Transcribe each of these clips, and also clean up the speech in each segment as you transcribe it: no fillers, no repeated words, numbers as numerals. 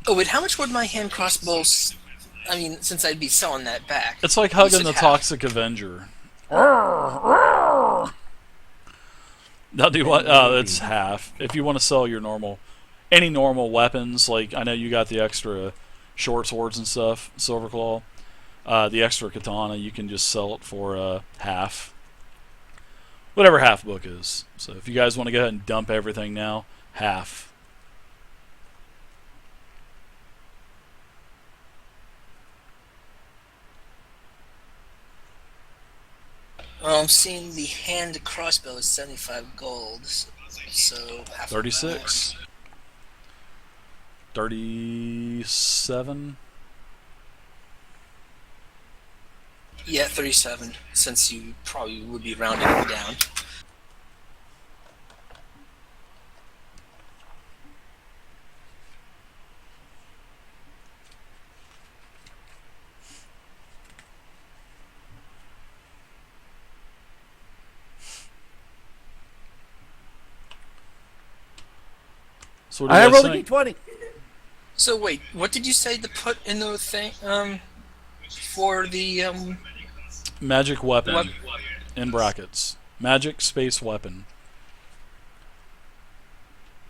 Oh wait, how much would my hand crossbows? I mean, since I'd be selling that back. It's like You hugging said the half. Toxic Avenger. Now do And what? It's maybe. half. If you want to sell your any normal weapons, like I know you got the extra short swords and stuff, Silverclaw. The extra katana, you can just sell it for half, whatever half book is. So if you guys want to go ahead and dump everything now, half. Well, I'm seeing the hand crossbow is 75 gold, so half of that. 36, 37. Yeah, 37, since you probably would be rounding it down. So what do I you guys rolled a think? d20. So wait, what did you say to put in the thing, for the, Magic web? weapon in brackets. Magic space weapon.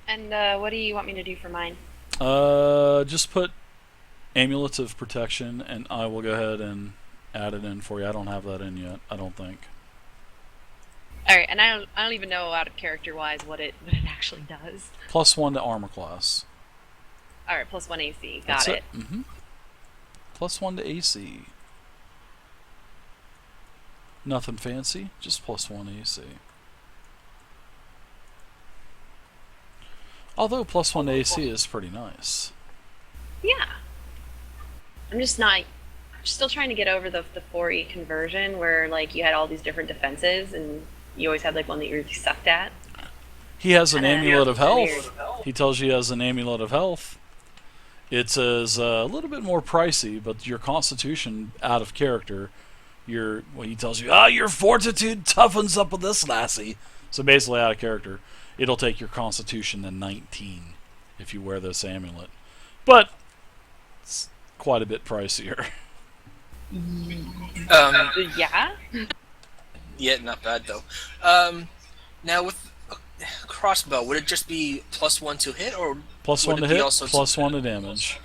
And what do you want me to do for mine? Just put amulets of protection, and I will go ahead and add it in for you. I don't have that in yet. I don't think. All right, and I don't even know out of character wise what it actually does. +1 to armor class. All right, +1 AC. Got That's it. Mm-hmm. +1 to AC. Nothing fancy, just +1 AC. Although +1 to AC is pretty nice. Yeah. I'm just not. Still trying to get over the 4E conversion where like you had all these different defenses and you always had like one that you really sucked at. He has an Kinda amulet of health. weird. He tells you he has an amulet of health. It says a little bit more pricey, but your constitution out of character. He tells you, your fortitude toughens up with this lassie. So basically, out of character, it'll take your constitution to 19 if you wear this amulet. But it's quite a bit pricier. Yeah. Yeah, not bad though. Now with a crossbow, would it just be +1 to hit, or +1 would to it be hit, also +1 to damage.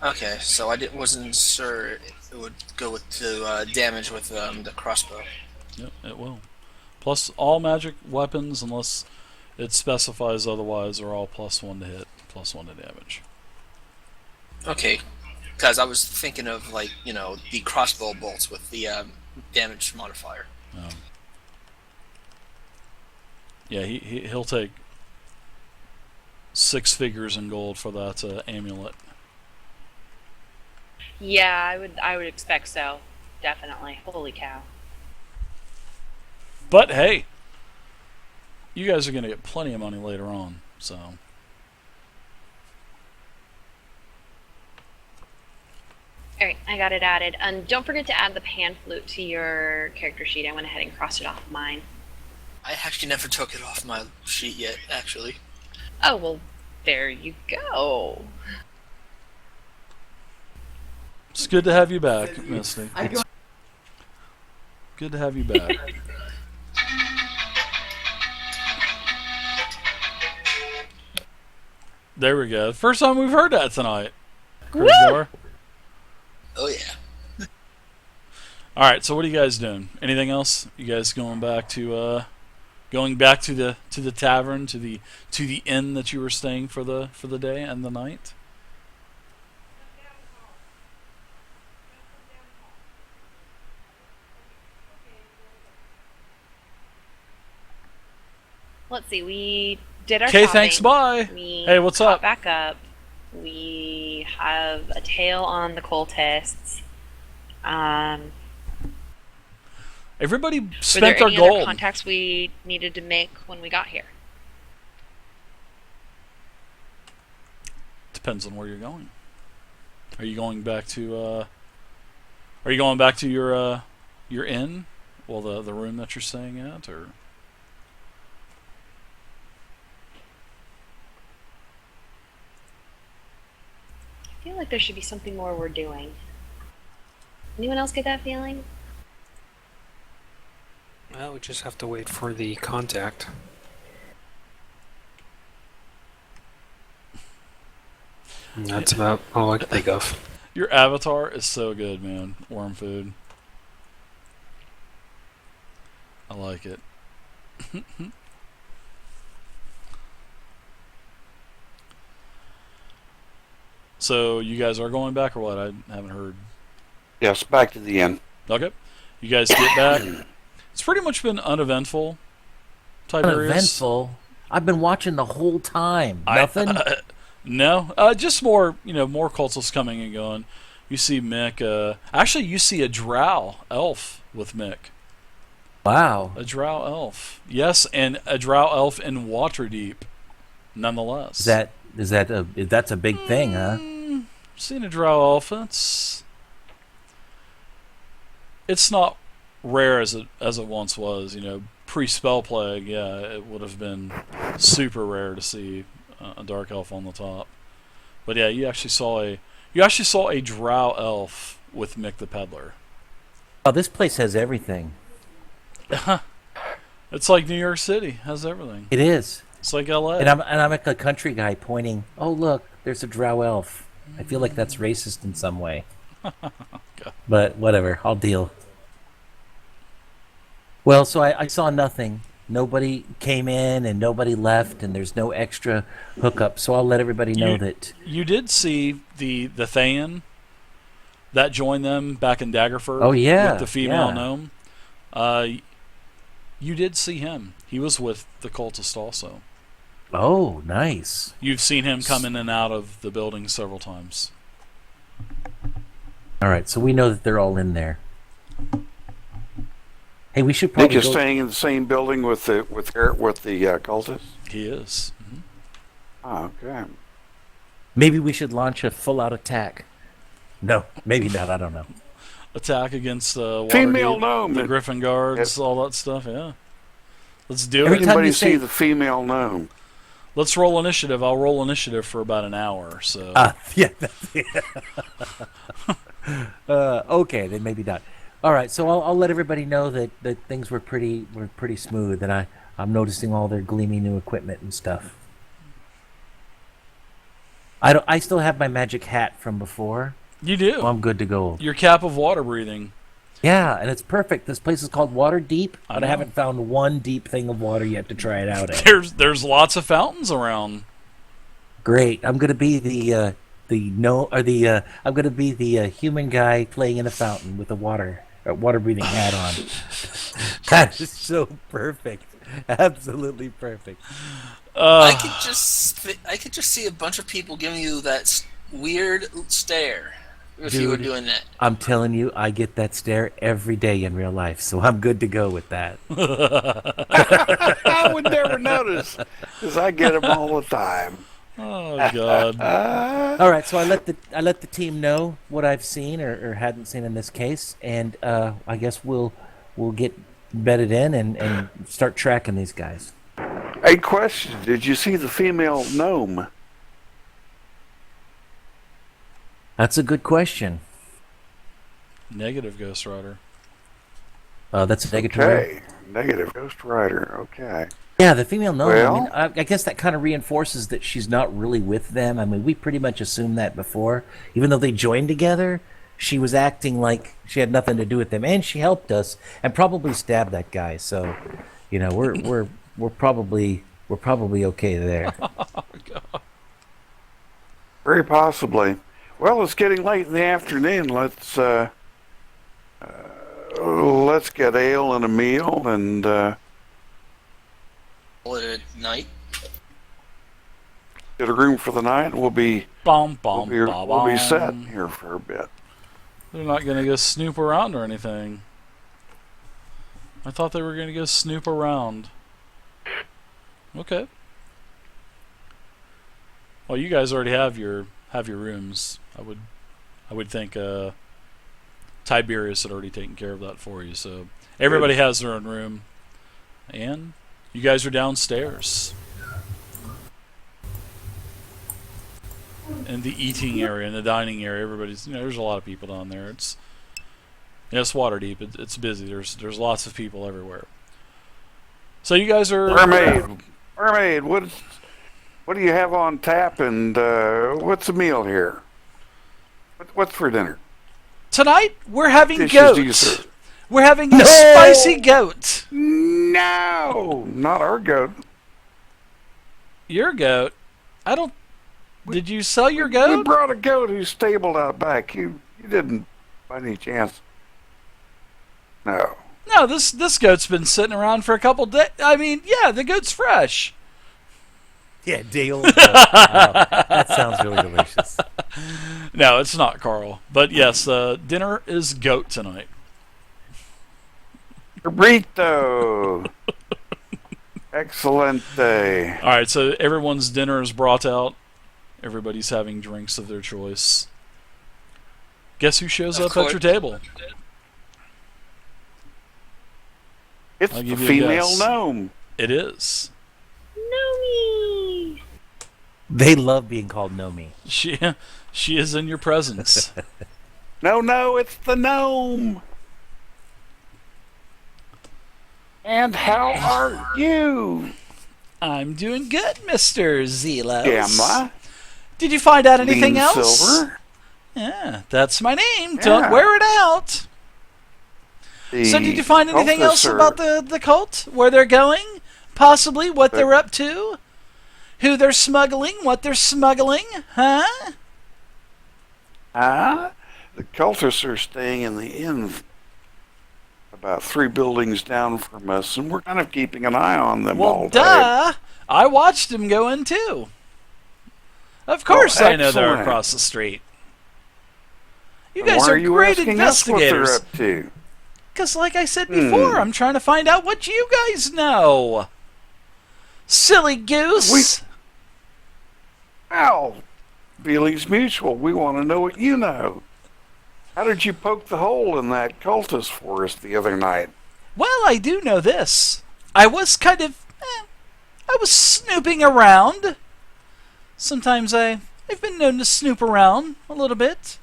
Okay, so wasn't sure it would go with the damage with the crossbow. Yep, it will. Plus all magic weapons, unless it specifies otherwise, are all +1 to hit, +1 to damage. Okay, because I was thinking of the crossbow bolts with the damage modifier. Yeah, he'll take 6 figures in gold for that amulet. Yeah, I would expect so. Definitely. Holy cow. But hey, you guys are going to get plenty of money later on, so. Alright, I got it added. And don't forget to add the pan flute to your character sheet. I went ahead and crossed it off mine. I actually never took it off my sheet yet, actually. Oh, well, there you go. It's good to have you back, Misty. Good to have you back. There we go. First time we've heard that tonight. Woo! Oh yeah. All right, so what are you guys doing? Anything else? You guys going back to the tavern, to the inn that you were staying for the day and the night? Let's see, we did our Okay, shopping. thanks, bye. We Hey, what's caught up? back up. We have a tail on the cultists. Everybody Were there spent their any other gold. contacts we needed to make when we got here? Depends on where you're going. Are you going back to your inn? Well, the room that you're staying at, or? I feel like there should be something more we're doing. Anyone else get that feeling? Well, we just have to wait for the contact. And that's about all I can think of. Your avatar is so good, man. Worm food. I like it. So you guys are going back or what? I haven't heard. Yes, back to the inn. Okay. You guys get back. It's pretty much been uneventful. Tiberius. Uneventful. I've been watching the whole time. Nothing. No, just more. More cultists coming and going. You see Mick. Actually, you see a Drow elf with Mick. Wow. A Drow elf. Yes, and a Drow elf in Waterdeep. Nonetheless. That's a big thing, huh? Seen a Drow elf. It's not rare as it once was. Pre-spell plague, yeah, it would have been super rare to see a dark elf on the top. But yeah, you actually saw a Drow elf with Mick the Peddler. Oh, this place has everything. It's like New York City has everything. It is. It's like LA. And I'm like a country guy pointing. Oh, look, there's a Drow elf. I feel like that's racist in some way. But whatever, I'll deal. Well, so I saw nothing. Nobody came in and nobody left, and there's no extra hookup. So I'll let everybody know that. You did see the Thayan that joined them back in Daggerford. Oh, yeah. With the female gnome. You did see him. He was with the cultist also. Oh, nice. You've seen him come in and out of the building several times. All right, so we know that they're all in there. Hey, we should probably Nick is staying in the same building with the cultists. He is. Mm-hmm. Oh, okay. Maybe we should launch a full-out attack. No, maybe not. I don't know. Attack against Female Waterdeep, gnome. the Griffin Guards, all that stuff. Yeah, let's do Every it. time Anybody you see say- the female gnome? Let's roll initiative. I'll roll initiative for about an hour. So Yeah. Okay, then maybe not. All right, so I'll let everybody know that things were pretty smooth, and I'm noticing all their gleamy new equipment and stuff. I still have my magic hat from before. you do. So I'm good to go. Your cap of water breathing. Yeah, and it's perfect. This place is called Waterdeep, I but know. I haven't found one deep thing of water yet to try it out at. There's lots of fountains around. Great. I'm gonna be the human guy playing in a fountain with a water breathing hat on. That is so perfect. Absolutely perfect. I could just see a bunch of people giving you that weird stare if you were Dude. doing that. I'm telling you, I get that stare every day in real life, so I'm good to go with that. I would never notice because I get them all the time. Oh God. All right, so I let the team know what I've seen or hadn't seen in this case, and I guess we'll get bedded in and start tracking these guys. A question: did you see the female gnome? That's a good question. Negative Ghost Rider. That's a negative. Okay, negative Ghost Rider. Okay. Yeah, the female gnome. Well- I guess that kind of reinforces that she's not really with them. I mean, we pretty much assumed that before. Even though they joined together, she was acting like she had nothing to do with them, and she helped us and probably stabbed that guy. So, we're probably okay there. Very possibly. Well, it's getting late in the afternoon. Let's get ale and a meal and Call it a night. get a room for the night. We'll be set here for a bit. They're not gonna go snoop around or anything. I thought they were gonna go snoop around. Okay. Well, you guys already have your rooms. I would think Tiberius had already taken care of that for you. So everybody has their own room, and you guys are downstairs. and the eating area and the dining area. Everybody's, there's a lot of people down there. It's Waterdeep. It's busy. There's lots of people everywhere. So you guys are Mermaid, what do you have on tap, and what's the meal here? What's for dinner? Tonight we're having Dishes goat. do you serve? We're having a spicy goat. No, not our goat. Your goat? I don't. Did you sell your We goat? brought a goat who's stabled out back. You didn't, by any chance? No. No, this goat's been sitting around for a couple days. I mean, yeah, the goat's fresh. Yeah, day old. That sounds really delicious. No, it's not, Carl. But yes, dinner is goat tonight. Burrito. Excellent day. All right, so everyone's dinner is brought out. Everybody's having drinks of their choice. Guess who shows Of up course. at your table? It's I'll the give you a female guess. gnome. It is. Nomi. They love being called Nomi. She is in your presence. No, it's the gnome. And how are you, I'm doing good, Mr. Zelos. Gemma? Did you find out anything Lean else? Silver? Yeah, that's my name. Yeah. Don't wear it out. The So did you find anything else cultists about the cult? Where they're going? Possibly what they're up to? Who they're smuggling? What they're smuggling? Huh? The cultists are staying in the inn about 3 buildings down from us, and we're kind of keeping an eye on them all Well, day. duh. I watched them go in too. Of course I know they're excellent. across the street. You And guys why are you great asking us what investigators. they're up to? Because like I said before, I'm trying to find out what you guys know. Silly goose. Well, feelings mutual. We want to know what you know. How did you poke the hole in that cultist for us the other night? Well, I do know this. I was kind of... I was snooping around. Sometimes I've been known to snoop around a little bit.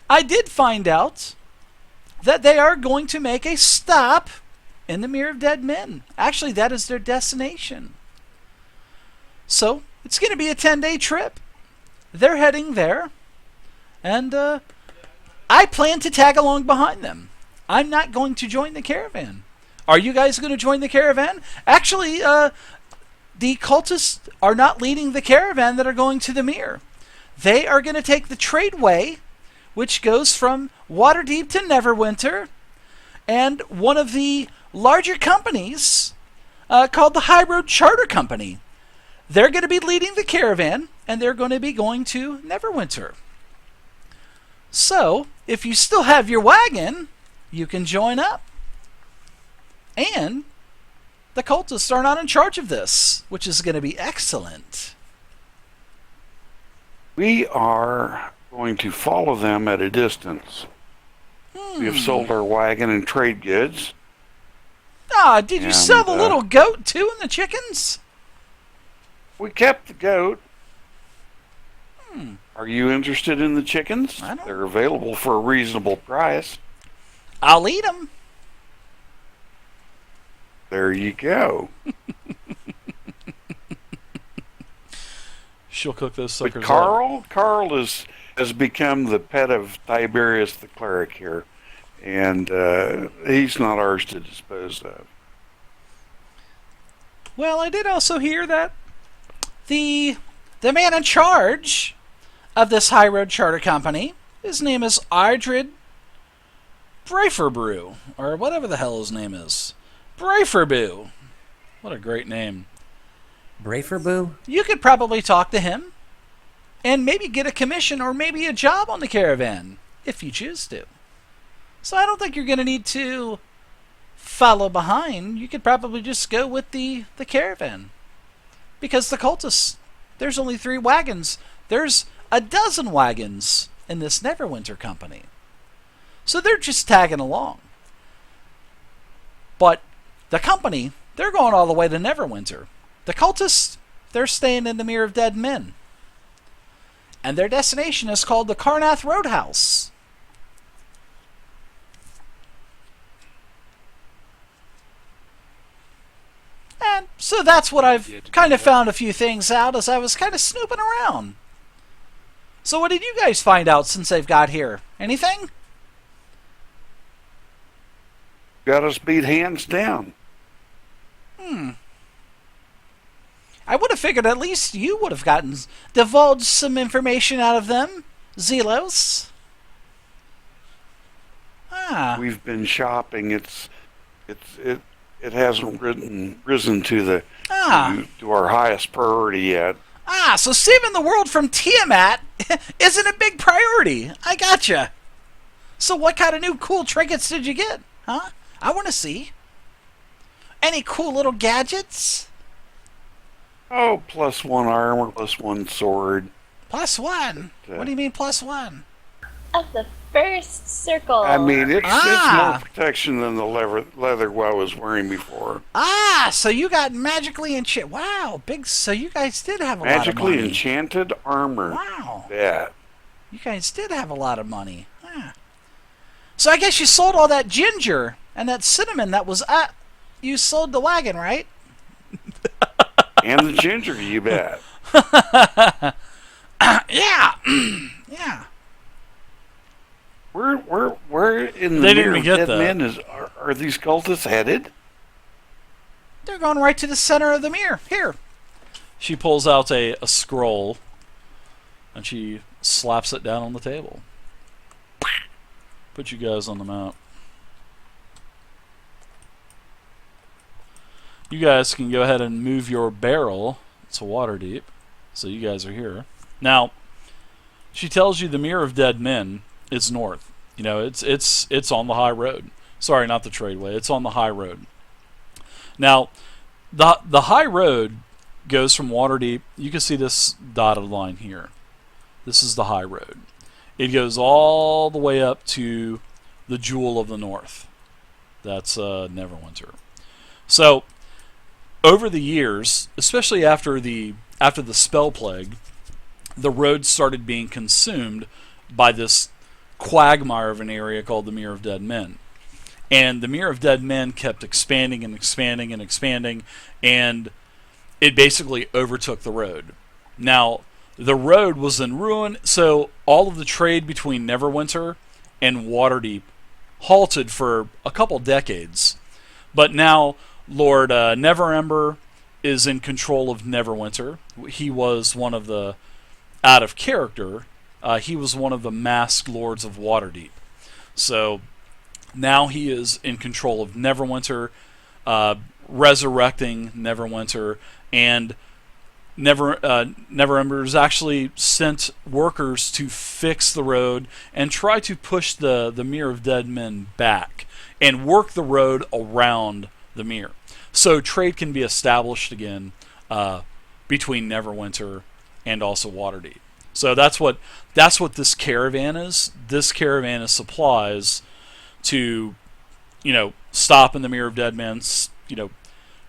I did find out that they are going to make a stop in the Mere of Dead Men. Actually, that is their destination. So, it's going to be a 10-day trip. They're heading there. And, I plan to tag along behind them. I'm not going to join the caravan. Are you guys going to join the caravan? Actually, the cultists are not leading the caravan that are going to the Mere. They are going to take the tradeway, which goes from Waterdeep to Neverwinter, and one of the larger companies called the High Road Charter Company. They're going to be leading the caravan, and they're going to be going to Neverwinter. So, if you still have your wagon, you can join up. And the cultists are not in charge of this, which is going to be excellent. We are going to follow them at a distance. We have sold our wagon and trade goods. Ah, did you And, sell the little goat too and the chickens? We kept the goat. Are you interested in the chickens? I don't- They're available for a reasonable price. I'll eat them. There you go. She'll cook those But suckers up. Carl has become the pet of Tiberius the cleric here, and he's not ours to dispose of. Well, I did also hear that the man in charge of this High Road Charter Company, his name is Ardred Braferbrew, or whatever the hell his name is. Braferbrew. What a great name. Braferboo? You could probably talk to him and maybe get a commission or maybe a job on the caravan, if you choose to. So I don't think you're going to need to follow behind. You could probably just go with the caravan. Because the cultists, there's only 3 wagons. There's a dozen wagons in this Neverwinter company. So they're just tagging along. But the company, they're going all the way to Neverwinter. The cultists, they're staying in the Mere of Dead Men. and their destination is called the Karnath Roadhouse. And so that's what I've kind of found a few things out as I was kind of snooping around. So what did you guys find out since they've got here? Anything? Got us beat hands down. I would have figured at least you would have divulged some information out of them, Zelos. Ah. We've been shopping. It hasn't risen to the to our highest priority yet. So saving the world from Tiamat isn't a big priority. I gotcha. So what kind of new cool trinkets did you get? Huh? I want to see. Any cool little gadgets? Oh, +1 armor, +1 sword. +1? What do you mean +1? Of the first circle. I mean, it's more protection than the leather I was wearing before. So you got magically enchanted. Wow, big. So you guys did have a lot of money. Magically enchanted armor. Wow. Yeah. You guys did have a lot of money. So I guess you sold all that ginger and that cinnamon that was you sold the wagon, right? And the ginger, you bet. Yeah. Yeah. Where in the They Mirror didn't of get Dead that. Men are these cultists headed? They're going right to the center of the mirror. Here. She pulls out a scroll and she slaps it down on the table. Put you guys on the map. You guys can go ahead and move your barrel to Waterdeep. So you guys are here. Now, she tells you the Mirror of Dead Men is north. You know, it's on the high road. Sorry, not the tradeway. It's on the high road. Now, the high road goes from Waterdeep. You can see this dotted line here. This is the high road. It goes all the way up to the Jewel of the North. That's Neverwinter. So, over the years, especially after the spell plague, the road started being consumed by this quagmire of an area called the Mirror of Dead Men. And the Mirror of Dead Men kept expanding and expanding and expanding, and it basically overtook the road. Now, the road was in ruin, so all of the trade between Neverwinter and Waterdeep halted for a couple decades. But now Lord Neverember is in control of Neverwinter. He was one of the, out of character, he was one of the masked lords of Waterdeep. So now he is in control of Neverwinter, resurrecting Neverwinter, and Neverember has actually sent workers to fix the road and try to push the Mirror of Dead Men back and work the road around the mirror, so trade can be established again between Neverwinter and also Waterdeep. So that's what this caravan is. This caravan is supplies to, stop in the Mirror of Dead Men,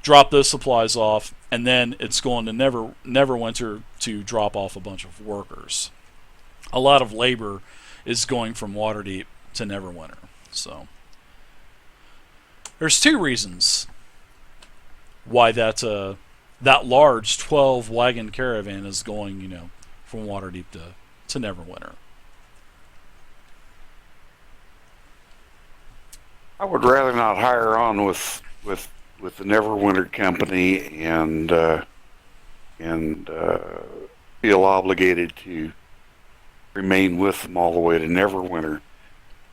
drop those supplies off, and then it's going to Neverwinter to drop off a bunch of workers. A lot of labor is going from Waterdeep to Neverwinter. So there's two reasons why that large 12 wagon caravan is going, from Waterdeep to Neverwinter. I would rather not hire on with the Neverwinter company and feel obligated to remain with them all the way to Neverwinter.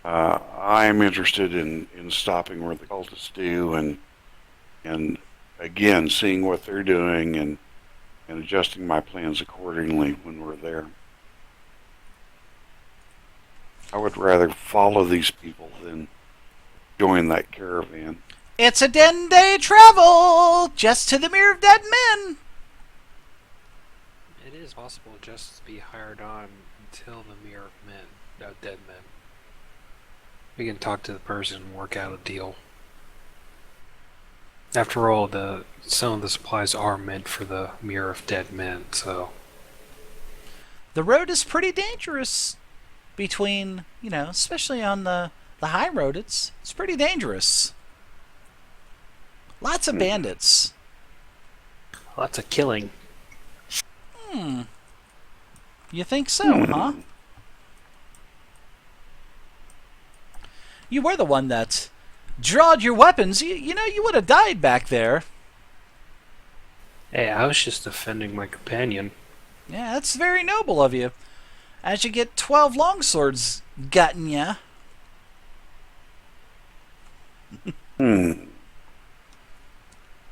I am interested in stopping where the cultists do and again seeing what they're doing and adjusting my plans accordingly when we're there. I would rather follow these people than join that caravan. It's a 10-day travel just to the Mirror of Dead Men. It is possible just to be hired on until the Mirror of Dead Men. We can talk to the person and work out a deal. After all, some of the supplies are meant for the Mirror of Dead Men, so... the road is pretty dangerous between, especially on the high road. It's pretty dangerous. Lots of bandits. Lots of killing. You think so, huh? You were the one that drawed your weapons. You would have died back there. Hey, I was just defending my companion. Yeah, that's very noble of you. As you get 12 longswords gotten ya.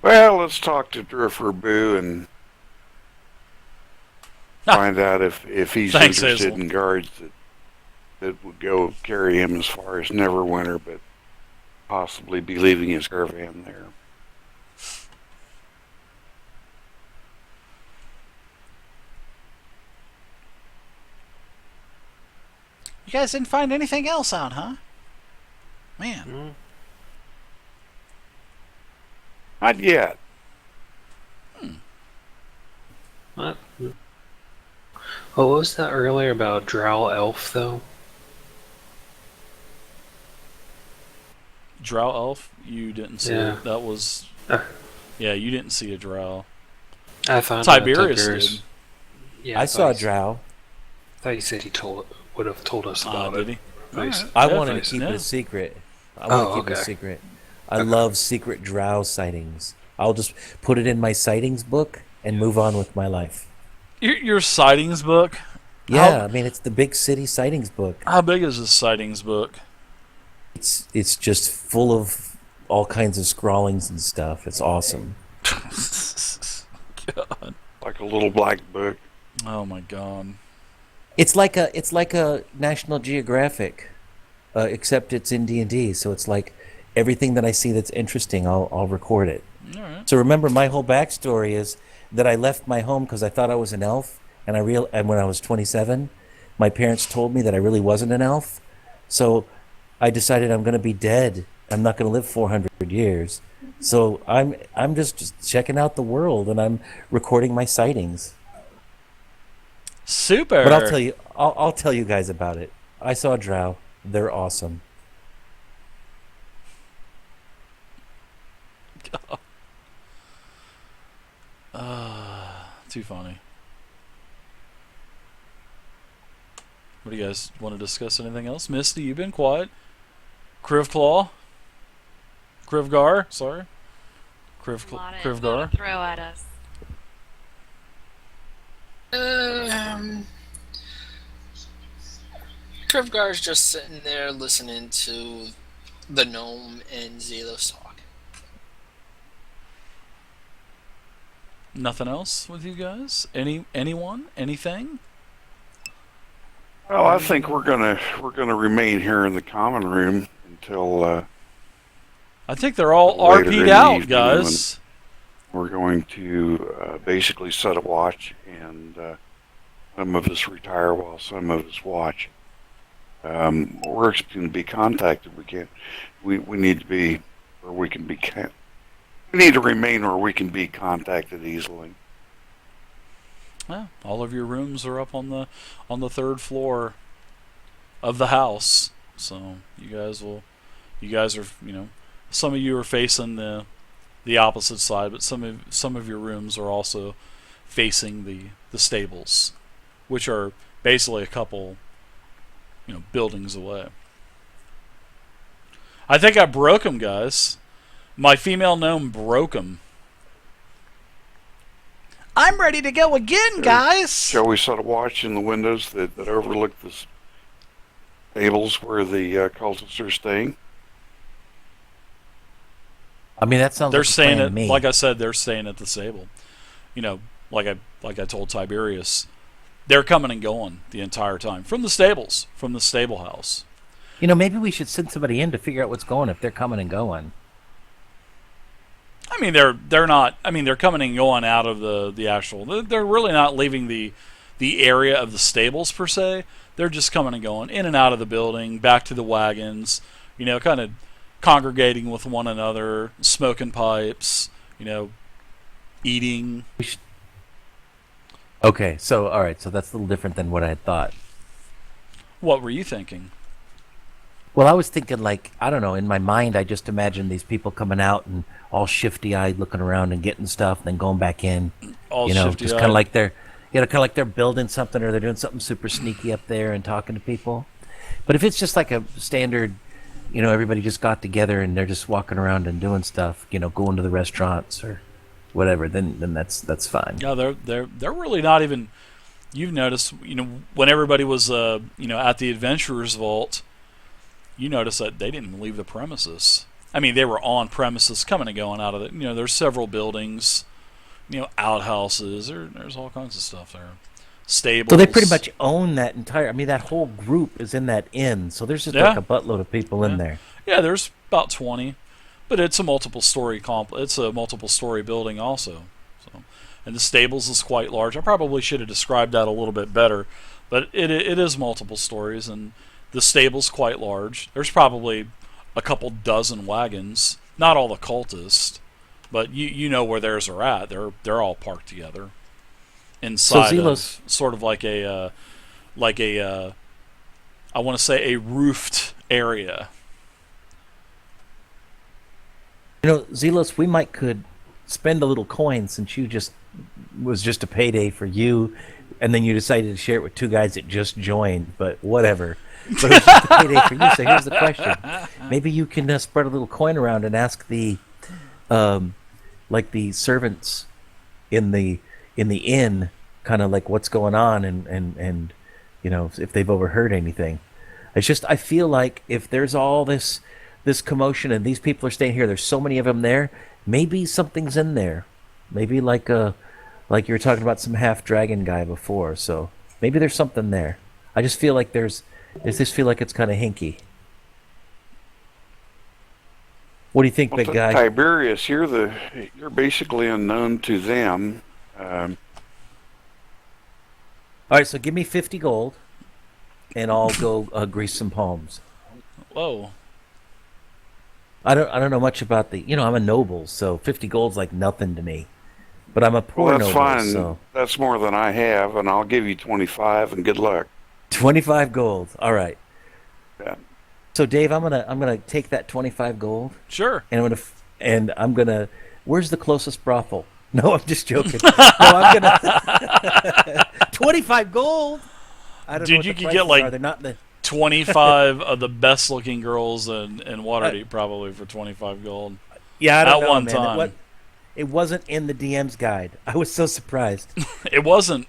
Well, let's talk to Driffer Boo and find out if he's Thanks, interested Hazel. in guards that would go carry him as far as Neverwinter, but possibly be leaving his caravan there. You guys didn't find anything else out, huh? Man. Not yet. What? Oh, what was that earlier about Drow Elf, though? Drow elf? You didn't see Yeah. it. That was... Uh. Yeah, you didn't see a drow. I thought Tiberius did. Yeah, I saw a thought drow. I thought he said he would have told us about Did it. he? Nice. I Yeah, wanted to nice, keep yeah. it a secret. I want to keep it a okay. secret. I love secret drow sightings. I'll just put it in my sightings book and move on with my life. Your sightings book? Yeah, I mean, it's the big city sightings book. How big is this sightings book? It's just full of all kinds of scrawlings and stuff. It's awesome. God. Like a little black book. Oh my god. It's like a National Geographic, except it's in D&D. So it's like everything that I see that's interesting, I'll record it. All right. So remember, my whole backstory is that I left my home because I thought I was an elf, and and when I was 27, my parents told me that I really wasn't an elf. So I decided I'm going to be dead. I'm not going to live 400 years. So I'm just checking out the world, and I'm recording my sightings. Super. But I'll tell you guys about it. I saw drow. They're awesome. Too funny. What do you guys want to discuss? Anything else? Misty, you've been quiet. Krivgar, sorry. A lot of info Krivgar. to throw at us. Krivgar's just sitting there listening to the gnome and Zelos talk. Nothing else with you guys? Anyone? Anything? Well, I think we're gonna remain here in the common room until I think they're all Later in RP'd the out, evening guys. we're going to basically set a watch, and some of us retire while some of us watch. We're expecting to be contacted. We can't. We need to be where we can be. We need to remain where we can be contacted easily. Yeah, all of your rooms are up on the third floor of the house. So you guys are, some of you are facing the opposite side, but some of your rooms are also facing the stables, which are basically a couple buildings away. I think I broke them, guys. My female gnome broke them. I'm ready to go again, guys. Shall we set a watch in the windows that overlook the stables where the cultists are staying? I mean, that sounds They're like a staying plan at, to me. like I said, they're staying at the stable. Like I told Tiberius, they're coming and going the entire time from the stables, from the stable house. Maybe we should send somebody in to figure out what's going if they're coming and going. I mean, they're not. I mean, they're coming and going out of the actual. They're really not leaving the area of the stables per se. They're just coming and going in and out of the building, back to the wagons. Kind of congregating with one another, smoking pipes. Eating. Okay, so all right, so that's a little different than what I had thought. What were you thinking? Well, I was thinking like I don't know. In my mind, I just imagined these people coming out and all shifty-eyed, looking around and getting stuff, and then going back in. All You know, shifty just kind of like they're, kind of like they're building something or they're doing something super sneaky up there and talking to people. But if it's just like a standard, everybody just got together and they're just walking around and doing stuff, going to the restaurants or whatever, then that's fine. Yeah, they're really not even. You've noticed, when everybody was, at the Adventurers Vault, you notice that they didn't leave the premises. I mean, they were on premises, coming and going out of it. There's several buildings, outhouses. There's all kinds of stuff there. Stables. So they pretty much own that entire. I mean, that whole group is in that inn. So there's just like a buttload of people in there. Yeah, there's about 20, but it's a multiple story It's a multiple story building also. So, and the stables is quite large. I probably should have described that a little bit better, but it is multiple stories, and the stable's quite large. There's probably a couple dozen wagons. Not all the cultists, but you know where theirs are at. They're all parked together inside of sort of like a I want to say a roofed area. Zelos, we could spend a little coin since you was just a payday for you, and then you decided to share it with two guys that just joined. But whatever. But it was just a payday for you. So here's the question: maybe you can spread a little coin around and ask the, the servants in the inn, kind of like what's going on, and if they've overheard anything. It's just I feel like if there's all this commotion and these people are staying here, there's so many of them there. Maybe something's in there. Maybe like you were talking about some half dragon guy before. So maybe there's something there. I just feel like does this feel like it's kind of hinky? What do you think, big guy? Tiberius, you're basically unknown to them. All right, so give me 50 gold, and I'll go grease some palms. Whoa. I don't know much about I'm a noble, so 50 gold's like nothing to me. But I'm a poor that's noble, fine. so That's more than I have, and I'll give you 25 and good luck. 25 gold. All right. Yeah. So Dave, I'm gonna take that 25 gold. Sure. And I'm gonna. Where's the closest brothel? No, I'm just joking. No, I'm gonna 25 gold. I don't know Dude, what you the could prices get like are. They're not in the 25 of the best looking girls in Waterdeep probably for 25 gold. Yeah, I don't know, one man. time. It wasn't in the DM's guide. I was so surprised. It wasn't.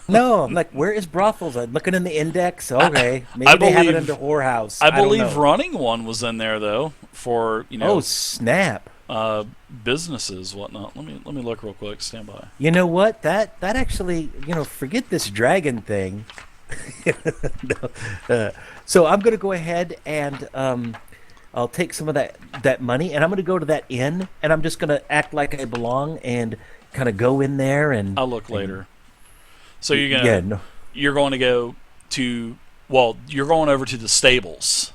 No, I'm like, where is brothels? I'm looking in the index. Okay, maybe they have it under whorehouse. I don't believe know. Running One was in there though for Oh snap! Businesses whatnot. Let me look real quick. Stand by. You know what? That actually, forget this dragon thing. No, so I'm gonna go ahead and I'll take some of that money and I'm gonna go to that inn and I'm just gonna act like I belong and kind of go in there and I'll look later. So you're going to go to, you're going over to the stables.